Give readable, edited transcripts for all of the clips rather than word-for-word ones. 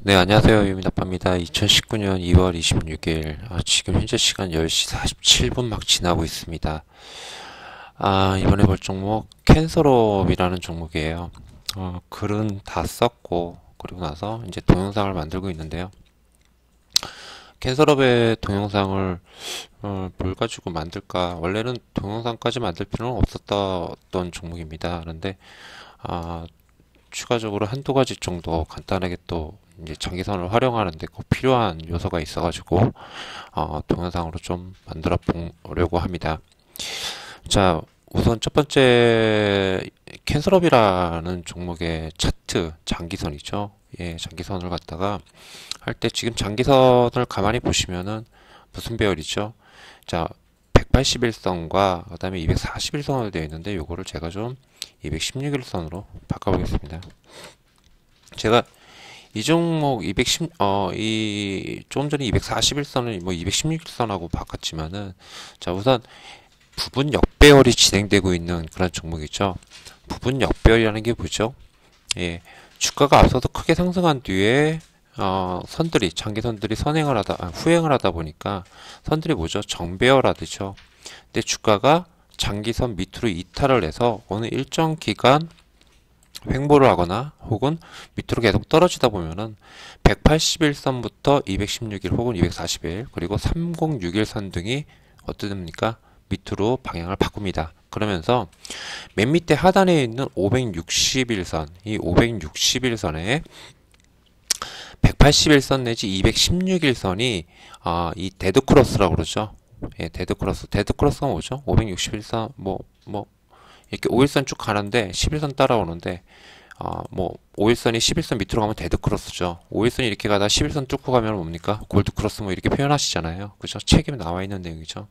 네, 안녕하세요. 유민아빠입니다. 2019년 2월 26일, 지금 현재 시간 10시 47분 막 지나고 있습니다. 이번에 볼 종목, 캔서롭이라는 종목이에요. 글은 다 썼고, 그리고 나서 이제 동영상을 만들고 있는데요. 캔서롭의 동영상을, 뭘 가지고 만들까? 원래는 동영상까지 만들 필요는 없었던 종목입니다. 그런데, 아, 추가적으로 한두 가지 정도 간단하게 또 이제 전기선을 활용하는데 꼭 필요한 요소가 있어가지고 동영상으로 좀 만들어 보려고 합니다. 자, 우선 첫 번째 캔슬업이라는 종목의 차트 장기선이죠. 예, 장기선을 갖다가 할 때 지금 장기선을 가만히 보시면은 무슨 배열이죠? 자, 181선과 그다음에 241선으로 되어 있는데 요거를 제가 좀 216일선으로 바꿔보겠습니다. 제가 이 종목 조금 전에 241선을 뭐 216일선하고 바꿨지만은, 자, 우선 부분 역배열이 진행되고 있는 그런 종목이죠. 부분 역배열이라는 게 뭐죠? 예, 주가가 앞서서 크게 상승한 뒤에 장기선들이 후행을 하다 보니까 선들이 뭐죠? 정배열하듯이죠. 근데 주가가 장기선 밑으로 이탈을 해서 어느 일정 기간 횡보를 하거나 혹은 밑으로 계속 떨어지다 보면은 181선부터 216일 혹은 240일 그리고 3061선 등이 어떻게 됩니까? 밑으로 방향을 바꿉니다. 그러면서 맨 밑에 하단에 있는 561선, 이 561선에 181선 내지 216일선이 이 데드크로스라고 그러죠. 예, 데드크로스가 뭐죠? 561선 이렇게 5일선 쭉 가는데 11선 따라오는데 5일선이 11선 밑으로 가면 데드크로스죠. 5일선이 이렇게 가다 11선 뚫고 가면 뭡니까? 골드크로스 뭐 이렇게 표현하시잖아요. 그죠? 책임에 나와 있는 내용이죠.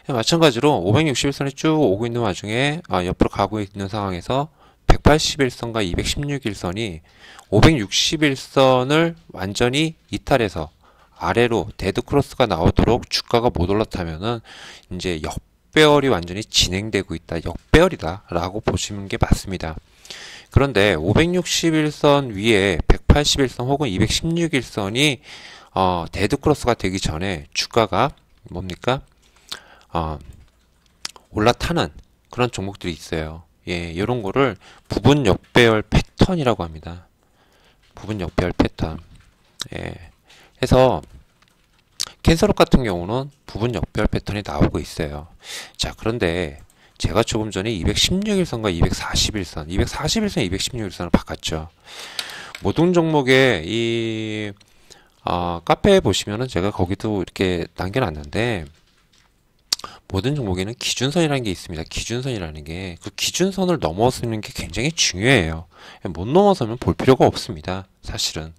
마찬가지로 561선이 쭉 오고 있는 와중에 옆으로 가고 있는 상황에서 181선과 216일선이 561선을 완전히 이탈해서 아래로 데드크로스가 나오도록 주가가 못 올라타면은 이제 역배열이 완전히 진행되고 있다. 역배열이다. 라고 보시는 게 맞습니다. 그런데 561선 위에 181선 혹은 216일선이 데드크로스가 되기 전에 주가가 뭡니까? 올라타는 그런 종목들이 있어요. 예, 이런 거를 부분 역배열 패턴이라고 합니다. 부분 역배열 패턴. 예. 해서 캔서롭 같은 경우는 부분 역배열 패턴이 나오고 있어요. 자, 그런데 제가 조금 전에 216일선과 241선, 241선, 216일선을 바꿨죠. 모든 종목의 카페에 보시면은 제가 거기도 이렇게 남겨놨는데, 모든 종목에는 기준선이라는 게 있습니다. 기준선이라는 게, 그 기준선을 넘어서는 게 굉장히 중요해요. 못 넘어서면 볼 필요가 없습니다. 사실은.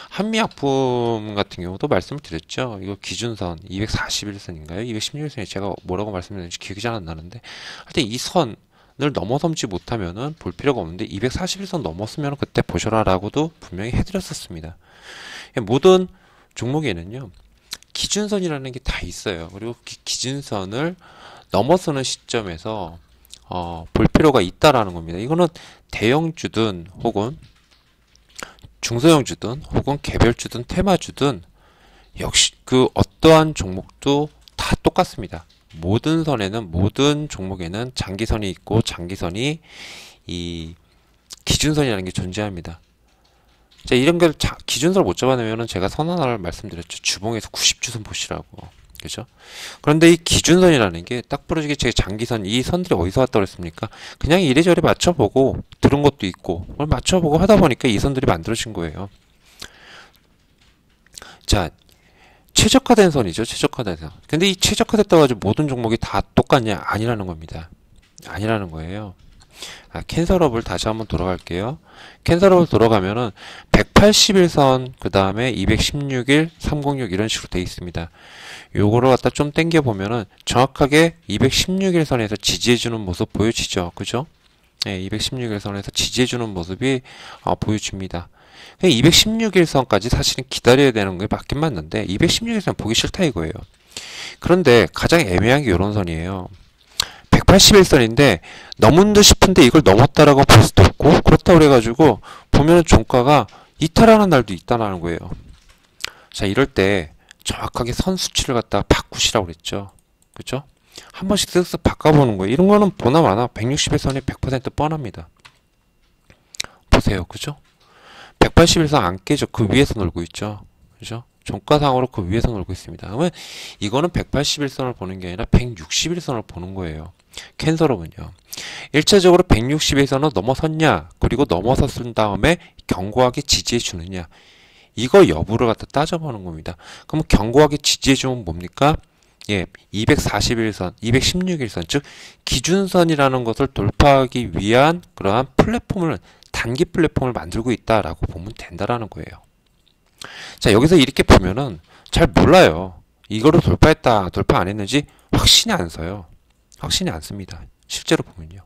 한미약품 같은 경우도 말씀을 드렸죠. 이거 기준선 241선인가요? 216선이 제가 뭐라고 말씀드렸는지 기억이 잘 안 나는데, 하여튼 이 선을 넘어서지 못하면은 볼 필요가 없는데 241선 넘었으면 그때 보셔라라고도 분명히 해드렸었습니다. 모든 종목에는요, 기준선이라는 게 다 있어요. 그리고 기준선을 넘어서는 시점에서 볼 필요가 있다라는 겁니다. 이거는 대형주든 혹은 중소형주든 혹은 개별주든 테마주든 역시 그 어떠한 종목도 다 똑같습니다. 모든 종목에는 장기선이 있고 장기선이 이 기준선이라는 게 존재합니다. 자, 이런 걸 기준선을 못 잡아내면은 제가 선 하나를 말씀드렸죠. 주봉에서 90주선 보시라고. 그죠? 그런데 이 기준선이라는 게 딱 부러지게 제 장기선, 이 선들이 어디서 왔다고 그랬습니까? 그냥 이래저래 맞춰보고 들은 것도 있고 그걸 맞춰보고 하다 보니까 이 선들이 만들어진 거예요. 자, 최적화된 선이죠. 최적화된 선. 근데 이 최적화됐다고 가지고 모든 종목이 다 똑같냐? 아니라는 겁니다. 아니라는 거예요. 캔서럽을 다시 한번 돌아갈게요. 캔서럽을 돌아가면은 181선, 그 다음에 216일, 306 이런 식으로 되어 있습니다. 요거를 갖다 좀 당겨 보면은 정확하게 216일 선에서 지지해주는 모습 보여지죠. 그죠? 네, 216일 선에서 지지해주는 모습이 보여집니다. 216일 선까지 사실은 기다려야 되는 게 맞긴 맞는데 216일 선 보기 싫다 이거예요. 그런데 가장 애매한 게 이런 선이에요. 181선인데 넘은 듯 싶은데 이걸 넘었다라고 볼 수도 없고, 그렇다고 그래가지고 보면은 종가가 이탈하는 날도 있다는 거예요. 자, 이럴 때 정확하게 선 수치를 갖다가 바꾸시라고 그랬죠. 그죠? 한 번씩 쓱쓱 바꿔보는 거예요. 이런 거는 보나 마나 160의 선이 100% 뻔합니다. 보세요. 그죠? 181선 안 깨져. 그 위에서 놀고 있죠. 그죠? 종가상으로 그 위에서 놀고 있습니다. 그러면 이거는 181선을 보는 게 아니라 161선을 보는 거예요. 캔서럽은요. 1차적으로 160에서는 넘어섰냐, 그리고 넘어섰은 다음에 견고하게 지지해 주느냐, 이거 여부를 갖다 따져보는 겁니다. 그럼 견고하게 지지해 주면 뭡니까? 예, 241선, 216일선, 즉 기준선이라는 것을 돌파하기 위한 그러한 플랫폼을, 단기 플랫폼을 만들고 있다라고 보면 된다라는 거예요. 자, 여기서 이렇게 보면은 잘 몰라요. 이거를 돌파했다, 돌파 안 했는지 확신이 안 서요. 확신이 안 씁니다. 실제로 보면요.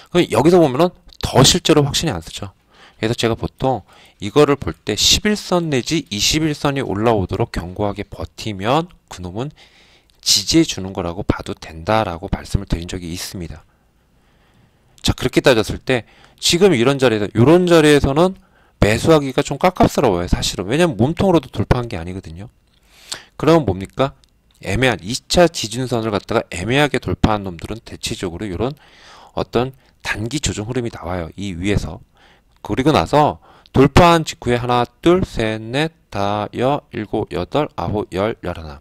그럼 여기서 보면은 더 실제로 확신이 안 쓰죠. 그래서 제가 보통 이거를 볼 때 11선 내지 21선이 올라오도록 견고하게 버티면 그놈은 지지해 주는 거라고 봐도 된다라고 말씀을 드린 적이 있습니다. 자, 그렇게 따졌을 때 지금 이런 자리에서는 매수하기가 좀 깝깝스러워요, 사실은. 왜냐면 몸통으로도 돌파한 게 아니거든요. 그러면 뭡니까? 애매한 2차 지준선을 갖다가 애매하게 돌파한 놈들은 대체적으로 이런 어떤 단기 조정 흐름이 나와요. 이 위에서. 그리고 나서 돌파한 직후에 하나, 둘, 셋, 넷, 다, 일곱, 여덟, 아홉, 열, 열하나.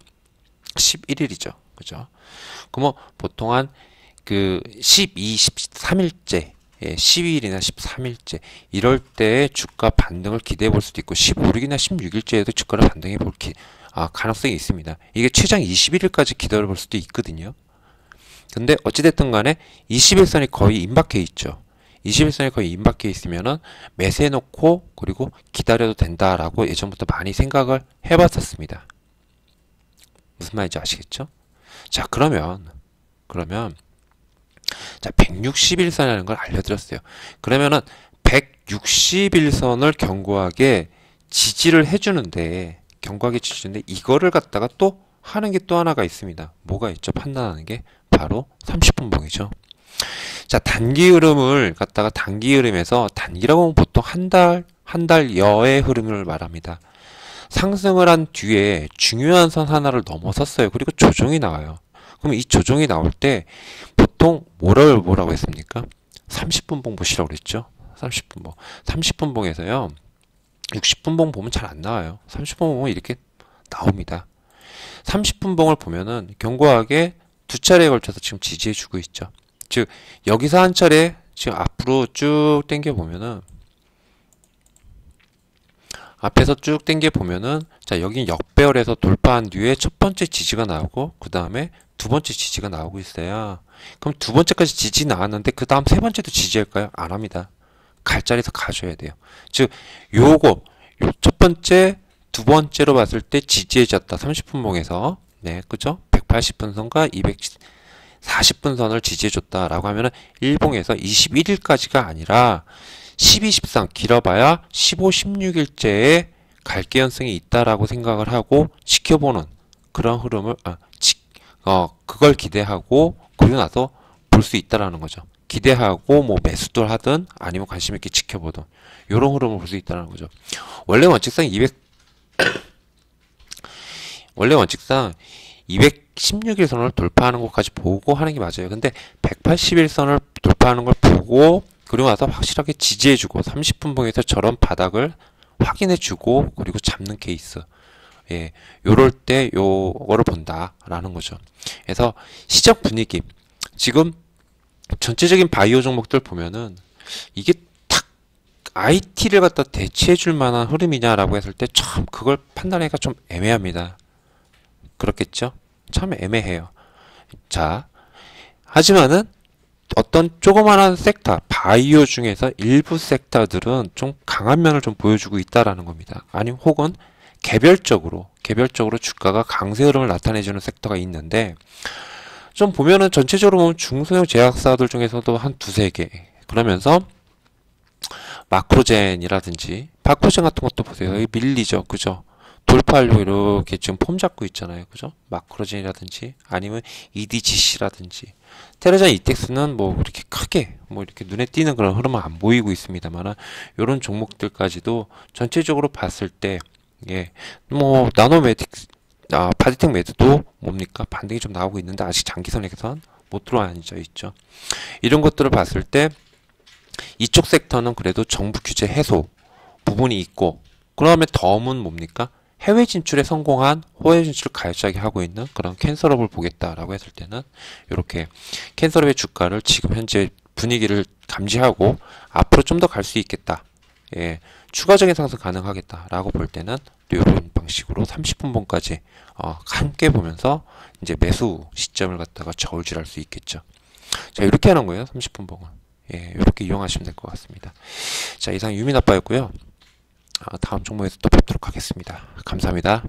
11일이죠. 그죠? 그럼 보통 한 그 12, 13일째, 12일이나 13일째 이럴 때 주가 반등을 기대해 볼 수도 있고 15일이나 16일째에도 주가를 반등해 볼 가능성이 있습니다. 이게 최장 21일까지 기다려 볼 수도 있거든요. 근데 어찌됐든 간에 21선이 거의 임박해 있죠. 21선이 거의 임박해 있으면은 매수해 놓고 그리고 기다려도 된다라고 예전부터 많이 생각을 해봤었습니다. 무슨 말인지 아시겠죠? 자, 그러면 자, 161선이라는 걸 알려드렸어요. 그러면은 161선을 견고하게 지지를 해주는데, 이거를 갖다가 또 하는 게 또 하나가 있습니다. 뭐가 있죠? 판단하는 게 바로 30분봉이죠. 자, 단기 흐름에서 단기라고 하면 보통 한 달여의 흐름을 말합니다. 상승을 한 뒤에 중요한 선 하나를 넘어섰어요. 그리고 조정이 나와요. 그럼 이 조정이 나올 때 보통 뭐라고 했습니까? 30분봉 보시라고 그랬죠? 30분봉. 30분봉에서요. 60분봉 보면 잘 안 나와요. 30분봉 보면 이렇게 나옵니다. 30분봉을 보면은 견고하게 두 차례에 걸쳐서 지금 지지해주고 있죠. 즉 여기서 한 차례 지금 앞으로 쭉 당겨 보면은 앞에서 쭉 당겨 보면은 자, 여긴 역배열에서 돌파한 뒤에 첫 번째 지지가 나오고 그 다음에 두 번째 지지가 나오고 있어요. 그럼 두 번째까지 지지 나왔는데 그 다음 세 번째도 지지할까요? 안 합니다. 갈 자리에서 가줘야 돼요. 즉 요 첫 번째, 두 번째로 봤을 때 지지해졌다. 30분봉에서 네, 그죠? 180분선과 240분선을 지지해줬다라고 하면은 일봉에서 21일까지가 아니라 12, 13 길어봐야 15, 16일째에 갈 개연성이 있다라고 생각을 하고 지켜보는 그런 흐름을 그걸 기대하고 그리고 나서 볼 수 있다라는 거죠. 기대하고 뭐 매수를 하든 아니면 관심 있게 지켜보든 이런 흐름을 볼 수 있다는 거죠. 원래 원칙상 216일선을 돌파하는 것까지 보고 하는 게 맞아요. 근데 181선을 돌파하는 걸 보고 그리고 나서 확실하게 지지해주고 30분봉에서 저런 바닥을 확인해주고 그리고 잡는 케이스. 예, 요럴 때 요거를 본다라는 거죠. 그래서 시장 분위기 지금 전체적인 바이오 종목들 보면은 이게 탁 IT를 갖다 대체해줄 만한 흐름이냐라고 했을 때 참 그걸 판단하기가 좀 애매합니다. 그렇겠죠? 참 애매해요. 자, 하지만은 어떤 조그마한 섹터, 바이오 중에서 일부 섹터들은 좀 강한 면을 좀 보여주고 있다라는 겁니다. 아니면 혹은 개별적으로 주가가 강세 흐름을 나타내주는 섹터가 있는데 좀 보면은 전체적으로 보면 중소형 제약사들 중에서도 한 두세 개 그러면서 마크로젠이라든지 바코젠 같은 것도 보세요. 여기 밀리죠. 그죠? 돌파하려고 이렇게 지금 폼 잡고 있잖아요. 그죠? 마크로젠이라든지 아니면 EDGC라든지 테라전 이텍스는 뭐 이렇게 크게 뭐 이렇게 눈에 띄는 그런 흐름은 안 보이고 있습니다만 이런 종목들까지도 전체적으로 봤을 때 예, 뭐 나노메틱스 파디텍 매드도 뭡니까? 반등이 좀 나오고 있는데 아직 장기선에선 못 들어앉아 있죠. 이런 것들을 봤을 때 이쪽 섹터는 그래도 정부 규제 해소 부분이 있고 그러면 덤은 뭡니까? 해외 진출에 성공한 해외 진출을 가열차게 하고 있는 그런 캔서럽을 보겠다라고 했을 때는 이렇게 캔서럽의 주가를 지금 현재 분위기를 감지하고 앞으로 좀 더 갈 수 있겠다. 예, 추가적인 상승 가능하겠다라고 볼 때는 이런 방식으로 30분봉까지 함께 보면서 이제 매수 시점을 갖다가 저울질할 수 있겠죠. 자, 이렇게 하는 거예요. 30분봉은. 예, 이렇게 이용하시면 될 것 같습니다. 자, 이상 유민아빠였고요. 다음 종목에서 또 뵙도록 하겠습니다. 감사합니다.